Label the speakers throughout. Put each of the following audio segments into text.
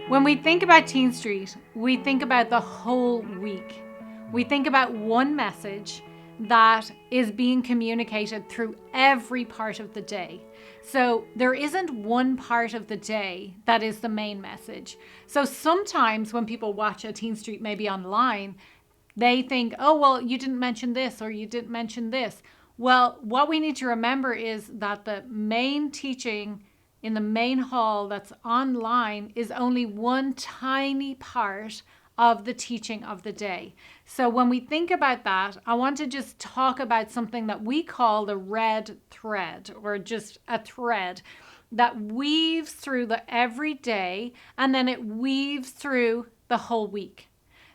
Speaker 1: When we think about Teen Street, we think about the whole week. We think about one message that is being communicated through every part of the day. So there isn't one part of the day that is the main message. So sometimes when people watch a Teen Street maybe online, they think, oh, well, you didn't mention this or you didn't mention this. Well, what we need to remember is that the main teaching in the main hall that's online is only one tiny part of the teaching of the day. So when we think about that, I want to just talk about something that we call the red thread, or just a thread that weaves through the everyday, and then it weaves through the whole week.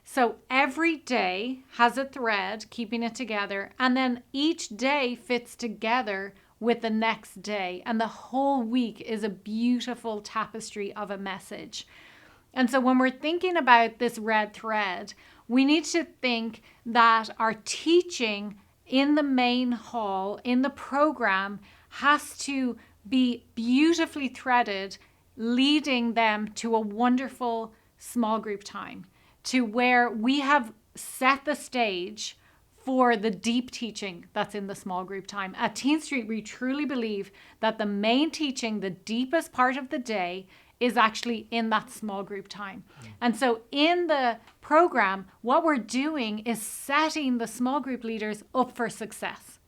Speaker 1: So every day has a thread keeping it together, and then each day fits together with the next day, and the whole week is a beautiful tapestry of a message. And so when we're thinking about this red thread, we need to think that our teaching in the main hall, in the program, has to be beautifully threaded, leading them to a wonderful small group time, to where we have set the stage for the deep teaching that's in the small group time. At Teen Street, we truly believe that the main teaching, the deepest part of the day, is actually in that small group time. And so in the program, what we're doing is setting the small group leaders up for success.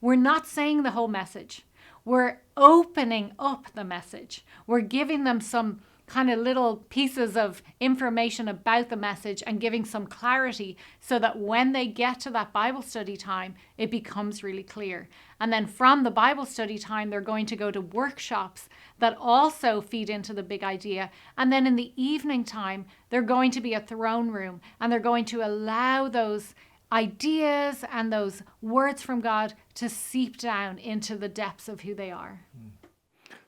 Speaker 1: We're not saying the whole message. We're opening up the message. We're giving them some kind of little pieces of information about the message and giving some clarity so that when they get to that Bible study time, it becomes really clear. And then from the Bible study time, they're going to go to workshops that also feed into the big idea. And then in the evening time, they're going to be a throne room, and they're going to allow those ideas and those words from God to seep down into the depths of who they are.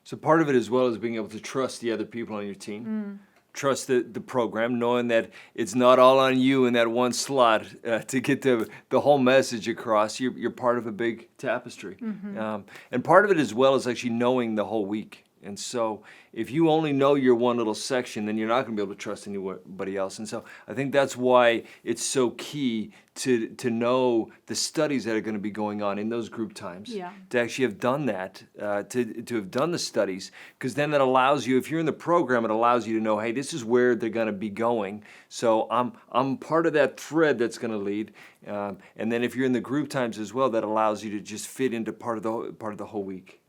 Speaker 2: So part of it as well is being able to trust the other people on your team, trust the program, knowing that it's not all on you in that one slot to get the whole message across. You're part of a big tapestry. And part of it as well is actually knowing the whole week. And so if you only know your one little section, then you're not going to be able to trust anybody else. And so I think that's why it's so key to know the studies that are going to be going on in those group times, to actually have done that, to have done the studies, because then that allows you, if you're in the program, it allows you to know, hey, this is where they're going to be going. So I'm part of that thread that's going to lead. And then if you're in the group times as well, that allows you to just fit into part of the whole week.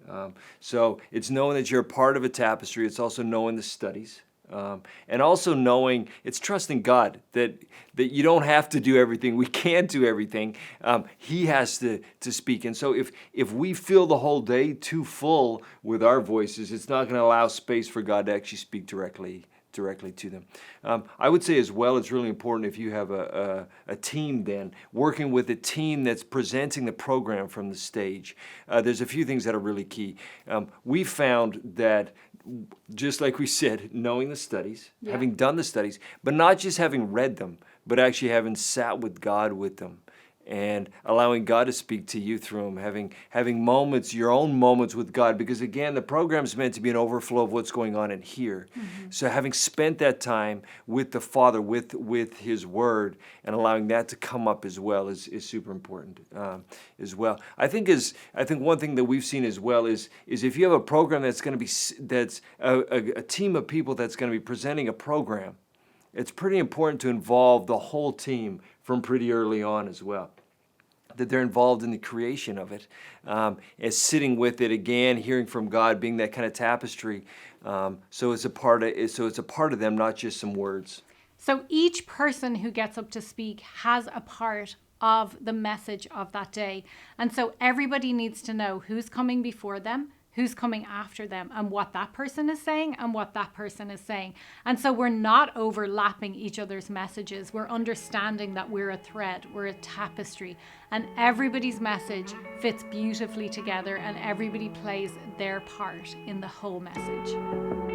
Speaker 2: So it's knowing that you're a part of a tapestry. It's also knowing the studies. And also knowing, it's trusting God that you don't have to do everything. We can't do everything. He has to speak. And so if we fill the whole day too full with our voices, it's not going to allow space for God to actually speak directly to them. I would say as well, it's really important if you have a team then, working with a team that's presenting the program from the stage. There's a few things that are really key. We found that, just like we said, knowing the studies, having done the studies, but not just having read them, but actually having sat with God with them, and allowing God to speak to you through them, having moments, your own moments with God, because again, the program is meant to be an overflow of what's going on in here. So having spent that time with the Father, with His Word, and allowing that to come up as well is super important as well. I think one thing that we've seen as well is if you have a program that's going to be, that's a team of people that's going to be presenting a program, it's pretty important to involve the whole team from pretty early on as well, that they're involved in the creation of it, as sitting with it again, hearing from God, being that kind of tapestry. So it's a part of them, not just some words.
Speaker 1: So each person who gets up to speak has a part of the message of that day. And so everybody needs to know who's coming before them, who's coming after them, and what that person is saying and what that person is saying. And so we're not overlapping each other's messages. We're understanding that we're a thread, we're a tapestry, and everybody's message fits beautifully together, and everybody plays their part in the whole message.